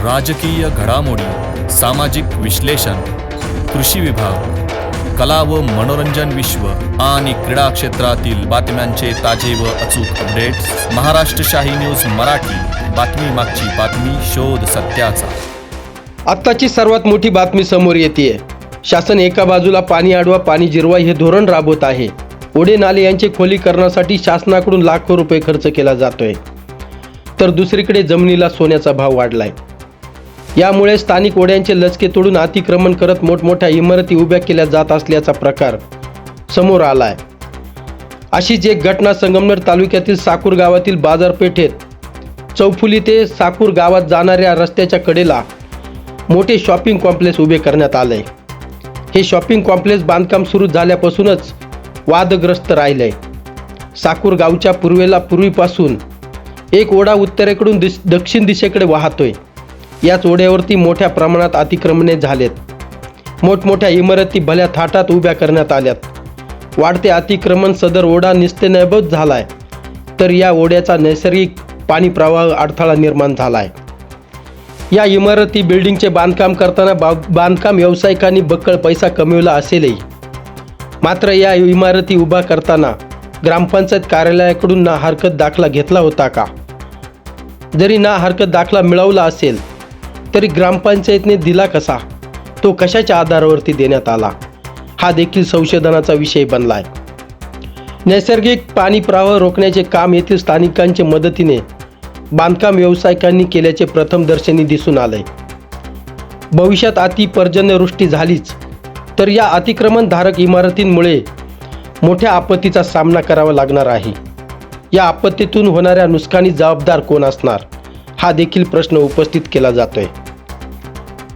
राजकीय घडामोडी, सामाजिक विश्लेषण, कृषी विभाग, कला व मनोरंजन विश्व आणि क्रीडा क्षेत्रातील बातम्यांचे ताजे व अचूक अपडेट्स महाराष्ट्र शाही न्यूज मराठी. बातमी मागची बातमी, शोध सत्याचा. आत्ताची सर्वात मोठी बातमी समोर येते. शासन एका बाजूला पाणी अडवा पाणी जिरवा हे धोरण राबवत आहे. ओढे नाले यांचे खोलीकरणासाठी शासनाकडून लाखो रुपये खर्च केला जातोय, तर दुसरीकडे जमिनीला सोन्याचा भाव वाढलाय. यामुळे स्थानिक ओढ्यांचे लचके तोडून अतिक्रमण करत मोठमोठ्या इमारती उभ्या केल्या जात असल्याचा प्रकार समोर आलाय. अशीच एक घटना संगमनेर तालुक्यातील साकूर गावातील बाजारपेठेत चौफुली ते साकूर गावात जाणाऱ्या रस्त्याच्या कडेला मोठे शॉपिंग कॉम्प्लेक्स उभे करण्यात आले. हे शॉपिंग कॉम्प्लेक्स बांधकाम सुरू झाल्यापासूनच वादग्रस्त राहिलंय. साकूर गावच्या पूर्वीपासून एक ओढा उत्तरेकडून दक्षिण दिशेकडे वाहतोय. याच ओढ्यावरती मोठ्या प्रमाणात अतिक्रमणे झालेत. मोठमोठ्या इमारती भल्या थाटात उभ्या करण्यात आल्यात. वाढते अतिक्रमण सदर ओढा निस्तेनाबूत झालाय, तर या ओढ्याचा नैसर्गिक पाणी प्रवाह अडथळा निर्माण झालाय. या इमारती बिल्डिंगचे बांधकाम करताना बांधकाम व्यावसायिकांनी बक्कळ पैसा कमविला असेलही, मात्र या इमारती उभा करताना ग्रामपंचायत कार्यालयाकडून ना हरकत दाखला घेतला होता का? जरी ना हरकत दाखला मिळवला असेल तरी ग्रामपंचायतने दिला कसा? तो कशाच्या आधारावरती देण्यात आला? हा देखील संशोधनाचा विषय बनलाय. नैसर्गिक पाणी प्रवाह रोखण्याचे काम येथील स्थानिकांच्या मदतीने बांधकाम व्यावसायिकांनी केल्याचे प्रथमदर्शनी दिसून आले. भविष्यात पर्जन्यवृष्टी झालीच तर या अतिक्रमणधारक इमारतींमुळे मोठ्या आपत्तीचा सामना करावा लागणार आहे. या आपत्तीतून होणाऱ्या नुकसानी जबाबदार कोण असणार, हा देखील प्रश्न उपस्थित केला जातोय.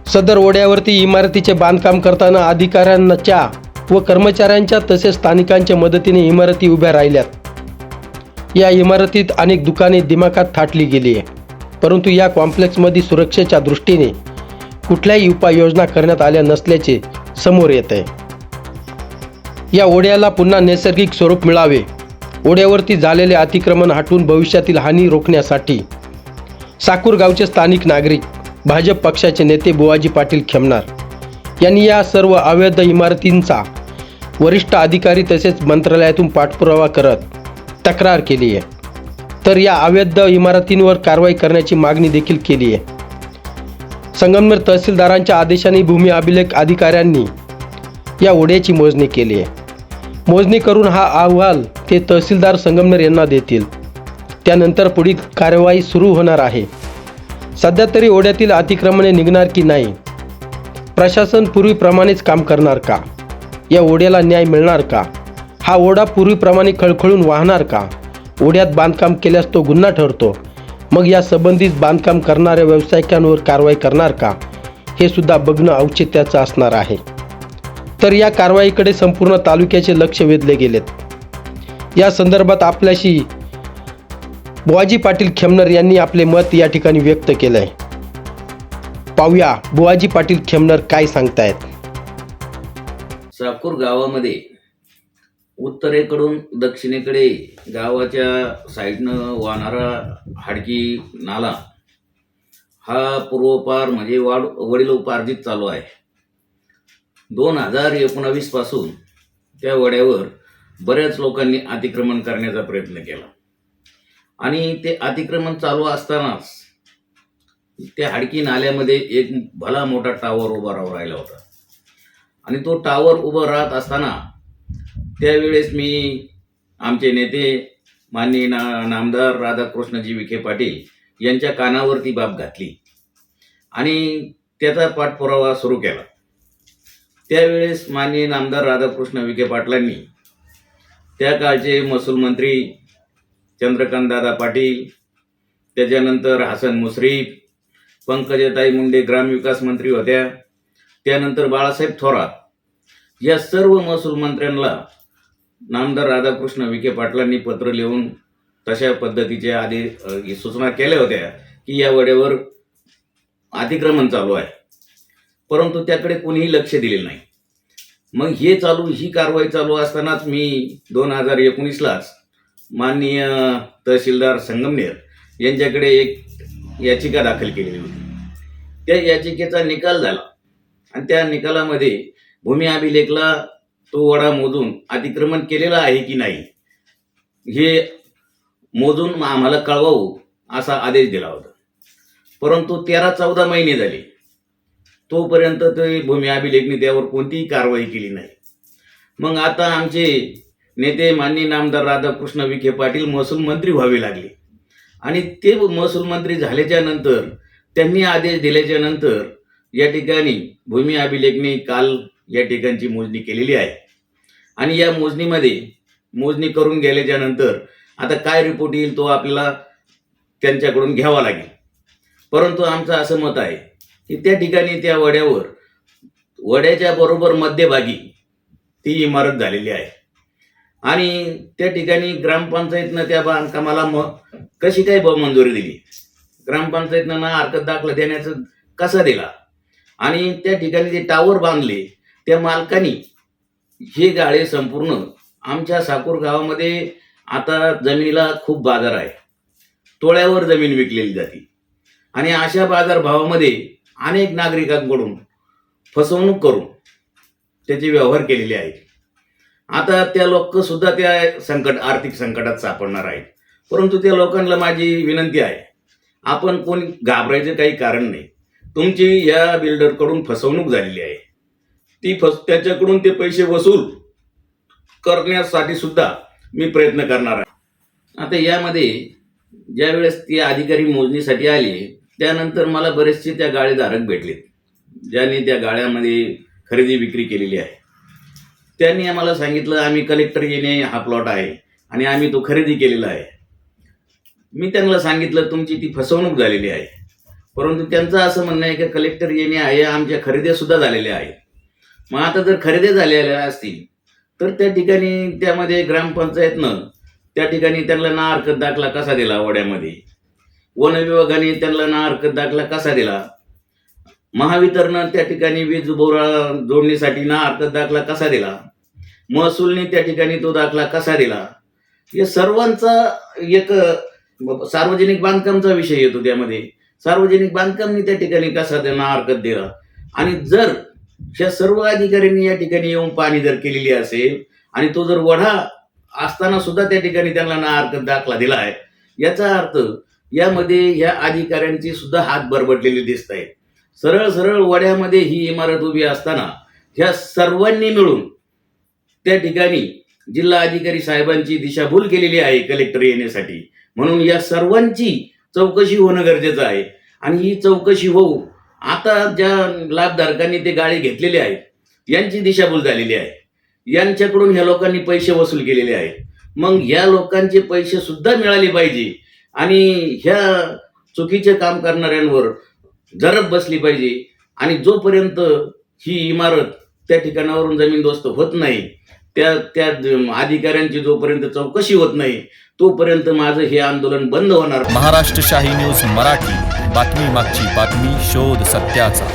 सदर ओढ्यावरती इमारतीचे बांधकाम करताना अधिकाऱ्यांच्या व कर्मचाऱ्यांच्या तसेच स्थानिकांच्या मदतीने इमारती उभ्या राहिल्यात. या इमारतीत अनेक दुकाने दिमाखात थाटली गेली आहे, परंतु या कॉम्प्लेक्समध्ये सुरक्षेच्या दृष्टीने कुठल्याही उपाययोजना करण्यात आल्या नसल्याचे समोर येत आहे. या ओढ्याला पुन्हा नैसर्गिक स्वरूप मिळावे, ओढ्यावरती झालेले अतिक्रमण हटवून भविष्यातील हानी रोखण्यासाठी साकूर गावचे स्थानिक नागरिक, भाजप पक्षाचे नेते बुवाजी पाटील खेमनार यांनी या सर्व अवैध इमारतींचा वरिष्ठ अधिकारी तसेच मंत्रालयातून पाठपुरावा करत तक्रार केली आहे. तर या अवैध इमारतींवर कारवाई करण्याची मागणी देखील केली आहे. संगमनेर तहसीलदारांच्या आदेशाने भूमी अभिलेख अधिकाऱ्यांनी या ओढ्याची मोजणी केली आहे. मोजणी करून हा अहवाल ते तहसीलदार संगमनेर यांना देतील. त्यानंतर पुढील कार्यवाही सुरू होणार आहे. सध्या तरी ओढ्यातील अतिक्रमणे निघणार की नाही? प्रशासन पूर्वीप्रमाणेच काम करणार का? या ओढ्याला न्याय मिळणार का? हा ओढा पूर्वीप्रमाणे खळखळून वाहणार का? ओढ्यात बांधकाम केल्यास तो गुन्हा ठरतो. मग या संबंधित बांधकाम करणाऱ्या व्यावसायिकांवर कारवाई करणार का? हे सुद्धा बघणं औचित्याचं असणार आहे. तर या कारवाईकडे संपूर्ण तालुक्याचे लक्ष वेधले गेलेत. या संदर्भात आपल्याशी बुवाजी पाटील खेमनर यांनी आपले मत या ठिकाणी व्यक्त केलंय. पाहूया बुवाजी पाटील खेमनर काय सांगतायत. साकूर गावामध्ये उत्तरेकडून दक्षिणेकडे गावाच्या साईडनं वाहणारा हाडकी नाला हा पूर्वपार म्हणजे वडिलोपार्जित चालू आहे. 2019 पासून त्या वड्यावर बऱ्याच लोकांनी अतिक्रमण करण्याचा प्रयत्न केला आणि ते अतिक्रमण चालू असतानाच त्या हाडकी नाल्यामध्ये एक भला मोठा टावर उभा राहिला होता. आणि तो टावर उभा राहत असताना त्यावेळेस मी आमचे नेते माननीय नामदार राधाकृष्णजी विखे पाटील यांच्या कानावरती बाब घातली आणि त्याचा पाठपुरावा सुरू केला. त्यावेळेस माननीय नामदार राधाकृष्ण विखे पाटलांनी त्या काळचे महसूल मंत्री चंद्रकांतदादा पाटील, त्याच्यानंतर हसन मुश्रीफ, पंकजाताई मुंडे ग्रामविकास मंत्री होत्या, त्यानंतर बाळासाहेब थोरात, या सर्व महसूल मंत्र्यांना नामदार राधाकृष्ण विखे पाटलांनी पत्र लिहून तशा पद्धतीच्या सूचना केल्या होत्या की या वड्यावर अतिक्रमण चालू आहे, परंतु त्याकडे कोणीही लक्ष दिले नाही. मग ही कारवाई चालू असतानाच मी 2019लाच माननीय तहसीलदार संगमनेर यांच्याकडे एक याचिका दाखल केलेली होती त्या याचिकेचा निकाल झाला आणि त्या निकालामध्ये भूमी अभिलेखला तो वडा मोजून अतिक्रमण केलेला आहे की नाही हे मोजून आम्हाला कळवावं असा आदेश दिला होता. परंतु 13-14 महिने झाले, तोपर्यंत ते भूमी अभिलेखने त्यावर कोणतीही कारवाई केली नाही. मग आता आमचे नेते माननीय नामदार राधाकृष्ण विखे पाटील महसूल मंत्री व्हावे लागले आणि ते महसूल मंत्री झाल्याच्या नंतर त्यांनी आदेश दिल्याच्या नंतर या ठिकाणी भूमी अभिलेखने काल या ठिकाणची मोजणी केलेली आहे आणि या मोजणी करून गेल्याच्या नंतर आता काय रिपोर्ट येईल तो आपल्याला त्यांच्याकडून घ्यावा लागेल. परंतु आमचं असं मत आहे की त्या ठिकाणी त्या वड्याच्या बरोबर मध्यभागी ती इमारत झालेली आहे आणि त्या ठिकाणी ग्रामपंचायतनं त्या बांधकामाला कशी काय मंजुरी दिली, ग्रामपंचायतनं ना हरकत दाखला देण्याचा कसा दिला आणि त्या ठिकाणी जे टावर बांधले त्या मालकांनी हे गाळे संपूर्ण आमच्या साकूर गावामध्ये आता जमिनीला खूप बाजार आहे, तोळ्यावर जमीन विकलेली जाते आणि अशा बाजारभावामध्ये अनेक नागरिकांकडून फसवणूक करून त्याचे व्यवहार केलेले आहेत. आता त्या लोक सुद्धा त्या आर्थिक संकटात सापडणार आहेत. परंतु त्या लोकांना माझी विनंती आहे, आपण कोणी घाबरायचं काही कारण नाही. तुमची या बिल्डरकडून फसवणूक झालेली आहे, त्याच्याकडून ते पैसे वसूल करण्यासाठी सुद्धा मी प्रयत्न करणार आहे. आता यामध्ये ज्यावेळेस ते अधिकारी मोजणीसाठी आले त्यानंतर मला बरेचसे त्या गाळेधारक भेटले ज्यांनी त्या गाळ्यामध्ये खरेदी विक्री केलेली आहे. त्यांनी आम्हाला सांगितलं आम्ही कलेक्टर येणे हा प्लॉट आहे आणि आम्ही तो खरेदी केलेला आहे. मी त्यांना सांगितलं तुमची ती फसवणूक झालेली आहे. परंतु त्यांचं असं म्हणणं आहे की कलेक्टर येणे आहे, आमच्या खरेद्या सुद्धा झालेल्या आहेत. मग आता जर खरेदी झालेल्या असतील तर त्या ठिकाणी त्यामध्ये ग्रामपंचायतनं त्या ठिकाणी त्यांना ना हरकत दाखला कसा दिला, वड्यामध्ये वन विभागाने त्यांना ना हरकत दाखला कसा दिला, महावितरणनं त्या ठिकाणी वीज बोरा जोडणीसाठी ना हरकत दाखला कसा दिला, महसूलने त्या ठिकाणी तो दाखला कसा दिला, हे सर्वांचा एक सार्वजनिक बांधकामचा विषय येतो. त्यामध्ये सार्वजनिक बांधकामने त्या ठिकाणी कसा ना हरकत दिला आणि जर ह्या सर्व अधिकाऱ्यांनी या ठिकाणी येऊन पाणी जर केलेली असेल आणि तो जर वढा असताना सुद्धा त्या ठिकाणी त्यांना ना हरकत दाखला दिला आहे, याचा अर्थ यामध्ये ह्या अधिकाऱ्यांची सुद्धा हात बरबटलेले दिसत आहेत. सरळ सरळ वड्यामध्ये ही इमारत उभी असताना ह्या सर्वांनी मिळून त्या ठिकाणी जिल्हा अधिकारी साहेबांची दिशाभूल केलेली आहे कलेक्टर येण्यासाठी. म्हणून या सर्वांची चौकशी होणं गरजेचं आहे आणि ही चौकशी होऊ आता ज्या लाभधारकांनी ते गाळे घेतलेले आहेत यांची दिशाभूल झालेली आहे, यांच्याकडून ह्या लोकांनी पैसे वसूल केलेले आहेत. मग ह्या लोकांचे पैसे सुद्धा मिळाले पाहिजे आणि ह्या चुकीचे काम करणाऱ्यांवर जरब बसली पाहिजे आणि जोपर्यंत ही इमारत त्या ठिकाणावरून जमीनदोस्त होत नाही, त्या अधिकाऱ्यांची जोपर्यंत चौकशी होत नाही तोपर्यंत माझं हे आंदोलन बंद होणार. महाराष्ट्र शाही न्यूज मराठी, बातमी मागची बातमी, शोध सत्याचा.